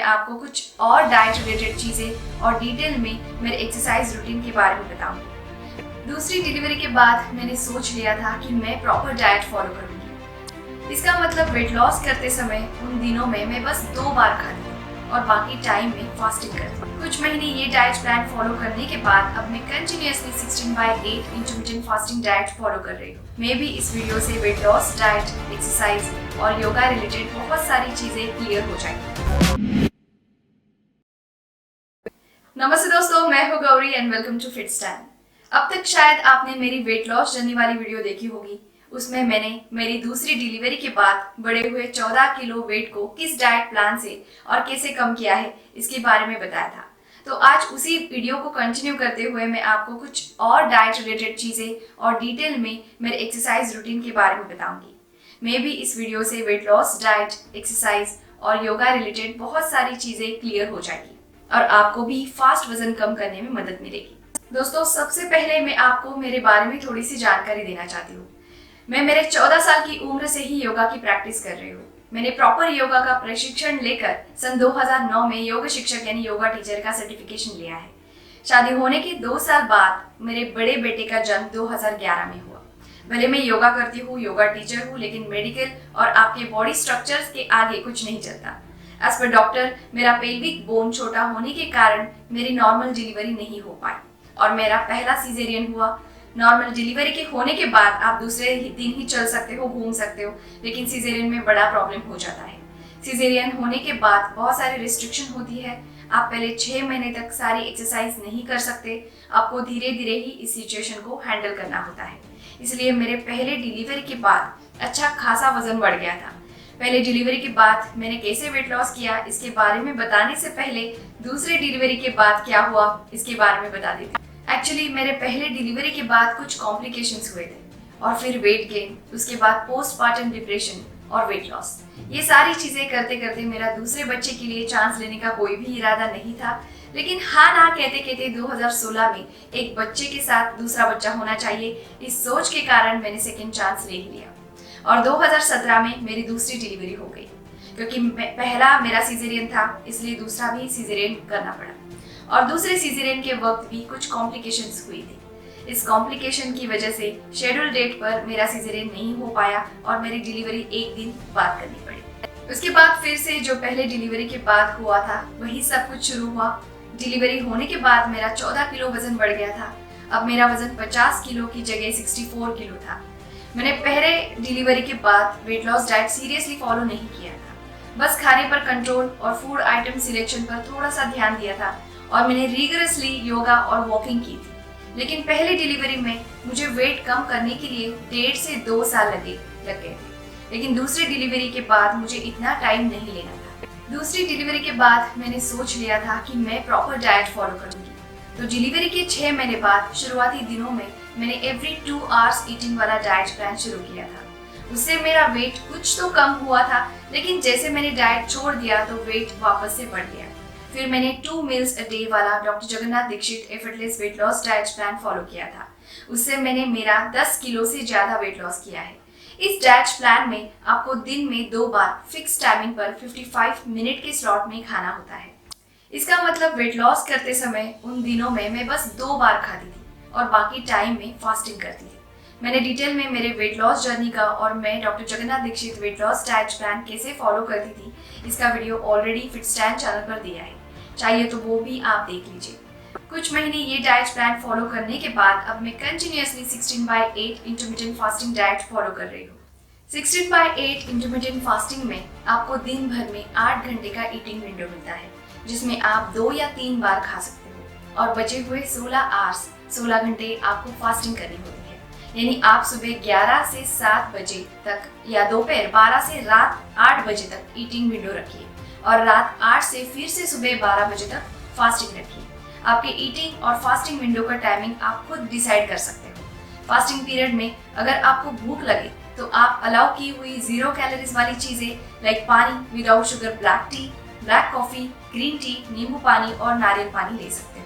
मैं आपको कुछ और डाइट रिलेटेड चीज़ें और डिटेल में मेरे एक्सरसाइज रूटीन के बारे में बताऊंगी। दूसरी डिलीवरी के बाद मैंने सोच लिया था कि मैं प्रॉपर डाइट फॉलो करूंगी। इसका मतलब वेट लॉस करते समय उन दिनों में मैं बस 2 बार खाती हूँ और बाकी टाइम में फास्टिंग करती हूँ। कुछ महीने ये डाइट प्लान फॉलो करने के बाद अब मैं continuously 16/8 intermittent fasting diet follow कर रही हूँ। मैं भी इस वीडियो से वेट लॉस, डाइट, एक्सरसाइज और योगा रिलेटेड बहुत सारी चीजें क्लियर हो जाएंगी। नमस्ते दोस्तों, मैं हूँ Gauri and welcome to Fit Style. अब तक शायद आपने मेरी वेट लॉस जर्नी वाली वीडियो देखी होगी। उसमें मैंने मेरी दूसरी डिलीवरी के बाद बढ़े हुए 14 किलो वेट को किस डाइट प्लान से और कैसे कम किया है इसके बारे में बताया था। तो आज उसी वीडियो को कंटिन्यू करते हुए मैं आपको कुछ और डाइट रिलेटेड चीज़ें और डिटेल में मेरे एक्सरसाइज रूटीन के बारे में बताऊंगी। मैं भी इस वीडियो से वेट लॉस, डाइट, एक्सरसाइज और योगा रिलेटेड बहुत सारी चीज़ें क्लियर हो जाएगी और आपको भी फास्ट वजन कम करने में मदद मिलेगी। दोस्तों, सबसे पहले मैं आपको मेरे बारे में थोड़ी सी जानकारी देना चाहती हूँ। मैं मेरे 14 साल की उम्र से ही योगा की प्रैक्टिस कर रही हूँ। मैंने प्रॉपर योगा का प्रशिक्षण लेकर सन 2009 में योग शिक्षक यानी योगा टीचर का सर्टिफिकेशन लिया है। शादी होने के 2 साल बाद मेरे बड़े बेटे का जन्म 2011 में हुआ। भले मैं योगा करती हूँ, योगा टीचर हूँ, लेकिन मेडिकल और आपके बॉडी स्ट्रक्चर्स के आगे कुछ नहीं चलता। एज पर डॉक्टर, मेरा पेल्विक बोन छोटा होने के कारण मेरी नॉर्मल डिलीवरी नहीं हो पाई और मेरा पहला सीजेरियन हुआ। नॉर्मल डिलीवरी के होने के बाद आप दूसरे दिन ही चल सकते हो, घूम सकते हो, लेकिन सीजेरियन में बड़ा प्रॉब्लम हो जाता है। सीजेरियन होने के बाद बहुत सारी रिस्ट्रिक्शन होती है। आप पहले 6 महीने तक सारी एक्सरसाइज नहीं कर सकते। आपको धीरे धीरे ही इस सिचुएशन को हैंडल करना होता है। इसलिए मेरे पहले डिलीवरी के बाद अच्छा खासा वजन बढ़ गया था। पहले डिलीवरी के बाद मैंने कैसे वेट लॉस किया इसके बारे में बताने से पहले दूसरे डिलीवरी के बाद क्या हुआ इसके बारे में बता देती हूँ। एक्चुअली मेरे पहले डिलीवरी के बाद कुछ कॉम्प्लिकेशंस हुए थे और फिर वेट गेन, उसके बाद पोस्टपार्टम डिप्रेशन और वेट लॉस। ये सारी चीज़ें करते करते मेरा दूसरे बच्चे के लिए चांस लेने का कोई भी इरादा नहीं था, लेकिन हाँ ना कहते कहते 2016 में एक बच्चे के साथ दूसरा बच्चा होना चाहिए, इस सोच के कारण मैंने सेकेंड चांस ले लिया और 2017 में मेरी दूसरी डिलीवरी हो गई। क्योंकि पहला मेरा सीजेरियन था, इसलिए दूसरा भी सीजेरियन करना पड़ा और दूसरे सीजेरियन के वक्त भी कुछ कॉम्प्लिकेशंस हुई थी। इस कॉम्प्लिकेशन की वजह से शेड्यूल डेट पर मेरा सीजेरियन नहीं हो पाया और मेरी डिलीवरी एक दिन बाद करनी पड़ी। उसके बाद फिर से जो पहले डिलीवरी के बाद हुआ था वही सब कुछ शुरू हुआ। डिलीवरी होने के बाद मेरा 14 किलो वजन बढ़ गया था। अब मेरा वजन 50 किलो की जगह 64 किलो था। मैंने पहले डिलीवरी के बाद wait loss diet seriously follow नहीं किया था, बस खाने पर कंट्रोल और फूड आइटम सिलेक्शन पर थोड़ा सा ध्यान दिया था और मैंने रिगरसली योगा और वॉकिंग की थी। लेकिन पहले डिलीवरी में मुझे वेट कम करने के लिए 1.5 से 2 साल लग गए थे, लेकिन दूसरी डिलीवरी के बाद मुझे इतना टाइम नहीं लेना था। दूसरी डिलीवरी के बाद मैंने सोच लिया था कि मैं प्रॉपर डाइट फॉलो करूंगी। तो डिलीवरी के 6 महीने बाद शुरुआती दिनों में मैंने एवरी 2 आवर्स ईटिंग वाला डाइट प्लान शुरू किया था। उससे मेरा वेट कुछ तो कम हुआ था, लेकिन जैसे मैंने डाइट छोड़ दिया तो वेट वापस से बढ़ गया। फिर मैंने 2 मील्स अ डे वाला doctor Jagannath Dixit effortless weight loss diet plan follow किया था। उससे मैंने मेरा 10 किलो से ज़्यादा वेट लॉस किया है। इस डाइट प्लान में आपको दिन में 2 बार फिक्स टाइमिंग पर 55 मिनट के स्लॉट में खाना होता है। इसका मतलब वेट लॉस करते समय उन दिनों में मैं बस 2 बार खाती थी और बाकी टाइम में फास्टिंग करती थी। मैंने डिटेल में मेरे वेट लॉस जर्नी का और मैं doctor Jagannath Dixit weight loss diet plan कैसे फॉलो करती थी इसका video already Fit Style channel पर दिया है, चाहिए तो वो भी आप देख लीजिए। कुछ महीने ये डाइट प्लान फॉलो करने के बाद अब मैं continuously 16/8 intermittent fasting diet follow कर रही हूँ। 16/8 इंटरमिटेंट फास्टिंग में आपको दिन भर में 8 घंटे का ईटिंग विंडो मिलता है, जिसमें आप 2 या 3 बार खा सकते हो और बचे हुए 16 घंटे आपको फास्टिंग करनी होती है। यानी आप सुबह 11 से 7 बजे तक या दोपहर 12 से रात 8 बजे तक ईटिंग विंडो रखिए और रात 8 से फिर से सुबह 12 बजे तक फास्टिंग रखिए। आपके ईटिंग और फास्टिंग विंडो का टाइमिंग आप खुद डिसाइड कर सकते हो। फास्टिंग पीरियड में अगर आपको भूख लगे तो आप अलाउ की हुई 0 कैलोरीज वाली चीज़ें लाइक पानी without sugar, black T, black coffee, green tea, नींबू पानी और नारियल पानी ले सकते हो।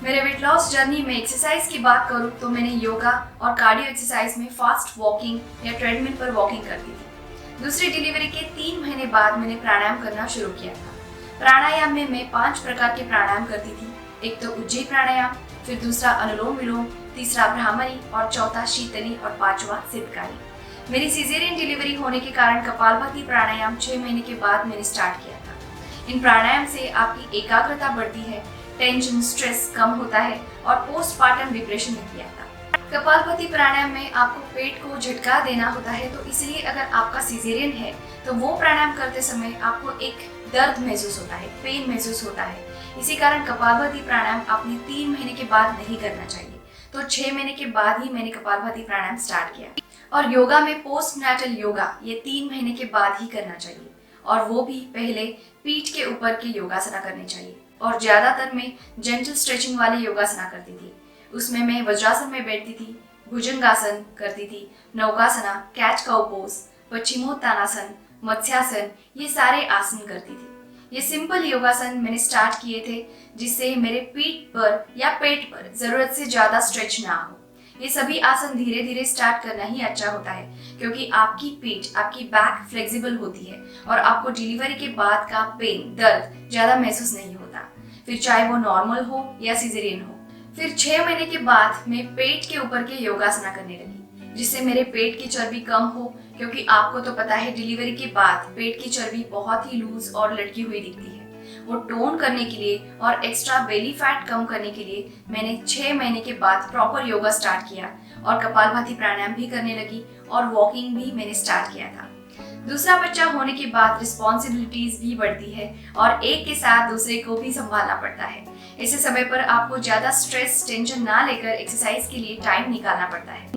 मेरे वेट लॉस जर्नी में एक्सरसाइज की बात करूँ तो मैंने योगा और कार्डियो एक्सरसाइज में फास्ट वॉकिंग या ट्रेडमिल पर वॉकिंग करती थी। दूसरी डिलीवरी के 3 महीने बाद मैंने प्राणायाम करना शुरू किया था। प्राणायाम में मैं 5 प्रकार के प्राणायाम करती थी। एक तो उज्जयी प्राणायाम, फिर दूसरा अनुलोम विलोम, तीसरा भ्रामरी और चौथा शीतली और पांचवा सिद्धकारी। मेरी सीजेरियन डिलीवरी होने के कारण कपालभाति प्राणायाम 6 महीने के बाद मैंने स्टार्ट किया था। इन प्राणायाम से आपकी एकाग्रता बढ़ती है, टेंशन स्ट्रेस कम होता है और पोस्टपार्टम डिप्रेशन नहीं आता। कपालभाति प्राणायाम में आपको पेट को झटका देना होता है, तो इसलिए अगर आपका सीजेरियन है तो वो प्राणायाम करते समय आपको एक दर्द महसूस होता है, पेन महसूस होता है। इसी कारण कपालभाति प्राणायाम आपने 3 महीने के बाद नहीं करना चाहिए। तो 6 महीने के बाद ही मैंने कपालभाति प्राणायाम स्टार्ट किया। और योगा में पोस्टनैटल योगा ये 3 महीने के बाद ही करना चाहिए, और वो भी पहले पीठ के ऊपर के योगासना करने चाहिए। और ज्यादातर मैं जेंटल स्ट्रेचिंग वाले योगासना करती थी। उसमें मैं वज्रासन में बैठती थी, भुजंगासन करती थी, Naukasana, cat cow pose, Paschimottanasana, Matsyasana, ये सारे आसन करती थी। ये सिंपल योगासन मैंने स्टार्ट किए थे जिससे मेरे पीठ पर या पेट पर जरूरत से ज्यादा स्ट्रेच ना हो। ये सभी आसन धीरे धीरे स्टार्ट करना ही अच्छा होता है, क्योंकि आपकी पीठ, आपकी बैक फ्लेक्सिबल होती है और आपको डिलीवरी के बाद का पेन, दर्द ज्यादा महसूस नहीं होता, फिर चाहे वो नॉर्मल हो या सीजेरियन हो। फिर 6 महीने के बाद मैं पेट के ऊपर के योगासना करने लगी, जिससे मेरे पेट की चर्बी कम हो, क्योंकि आपको तो पता है डिलीवरी के बाद पेट की चर्बी बहुत ही लूज और लटकी हुई दिखती है। वो टोन करने के लिए और एक्स्ट्रा बेली फैट कम करने के लिए मैंने 6 महीने के बाद प्रॉपर योगा स्टार्ट किया और कपालभाति प्राणायाम भी करने लगी और वॉकिंग भी मैंने स्टार्ट किया था। दूसरा बच्चा होने के बाद रिस्पॉन्सिबिलिटीज भी बढ़ती है और एक के साथ दूसरे को भी संभालना पड़ता है। ऐसे समय पर आपको ज्यादा स्ट्रेस, टेंशन ना लेकर एक्सरसाइज के लिए टाइम निकालना पड़ता है।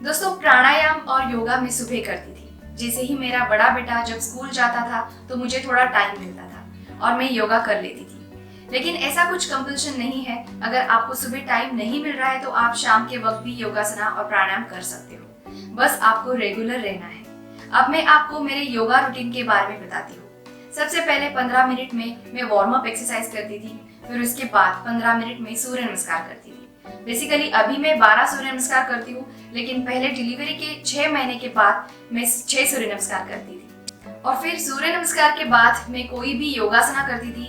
दोस्तों, प्राणायाम और योगा मैं सुबह करती थी। जैसे ही मेरा बड़ा बेटा जब स्कूल जाता था तो मुझे थोड़ा टाइम मिलता था और मैं योगा कर लेती थी। लेकिन ऐसा कुछ कंपल्शन नहीं है। अगर आपको सुबह टाइम नहीं मिल रहा है तो आप शाम के वक्त भी योगासना और प्राणायाम कर सकते हो, बस आपको रेगुलर रहना है। अब मैं आपको मेरे योगा रूटीन के बारे में बताती हूँ। सबसे पहले 15 मिनट में मैं वार्म अप एक्सरसाइज करती थी, फिर उसके बाद 15 मिनट में सूर्य नमस्कार करती थी। बेसिकली अभी मैं 12 सूर्य नमस्कार करती हूँ, लेकिन पहले डिलीवरी के 6 महीने के बाद मैं 6 सूर्य नमस्कार करती थी। और फिर सूर्य नमस्कार के बाद मैं कोई भी योगासना करती थी।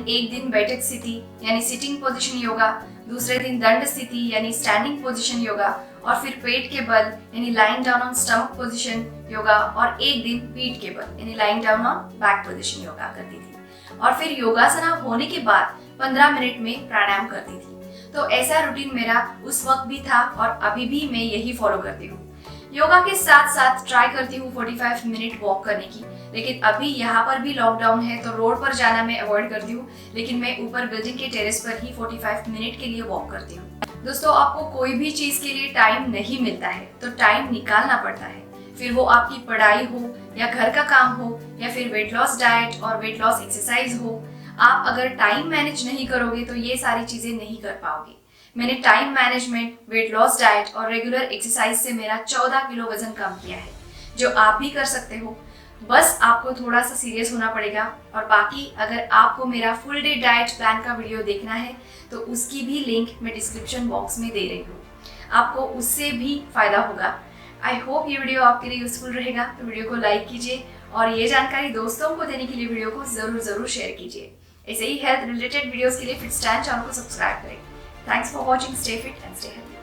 एक दिन बैठक स्थिति यानी सिटिंग पोजीशन योगा, दूसरे दिन दंड स्थिति यानी स्टैंडिंग पोजीशन योगा, और फिर पेट के बल यानी lying down on stomach position yoga, और एक दिन पीठ के बल यानी lying down on back position yoga करती थी। और फिर योगासना होने के बाद 15 मिनट में प्राणायाम करती थी। तो ऐसा रूटीन मेरा उस वक्त भी था और अभी भी मैं यही फॉलो करती हूँ। योगा के साथ साथ ट्राई करती हूँ 45 मिनट वॉक करने की, लेकिन अभी यहाँ पर भी लॉकडाउन है तो रोड पर जाना मैं अवॉइड करती हूँ, लेकिन मैं ऊपर बिल्डिंग के टेरेस पर ही 45 मिनट के लिए वॉक करती हूँ। दोस्तों, आपको कोई भी चीज के लिए टाइम नहीं मिलता है तो टाइम निकालना पड़ता है। फिर वो आपकी पढ़ाई हो या घर का काम हो या फिर वेट लॉस डाइट और वेट लॉस एक्सरसाइज हो, आप अगर टाइम मैनेज नहीं करोगे तो ये सारी चीजें नहीं कर पाओगे। मैंने time management, wait loss diet और रेगुलर एक्सरसाइज से मेरा 14 किलो वजन कम किया है, जो आप भी कर सकते हो। बस आपको थोड़ा सा सीरियस होना पड़ेगा। और बाकी अगर आपको मेरा फुल डे डाइट प्लान का वीडियो देखना है तो उसकी भी लिंक मैं डिस्क्रिप्शन बॉक्स में दे रही हूँ, आपको उससे भी फायदा होगा। आई होप ये वीडियो आपके लिए यूजफुल रहेगा, तो वीडियो को लाइक कीजिए और ये जानकारी दोस्तों को देने के लिए वीडियो को जरूर शेयर कीजिए। ऐसे ही हेल्थ रिलेटेड वीडियोस के लिए फिट स्टैंड चैनल को सब्सक्राइब करें। Thanks for watching. Stay fit and stay healthy.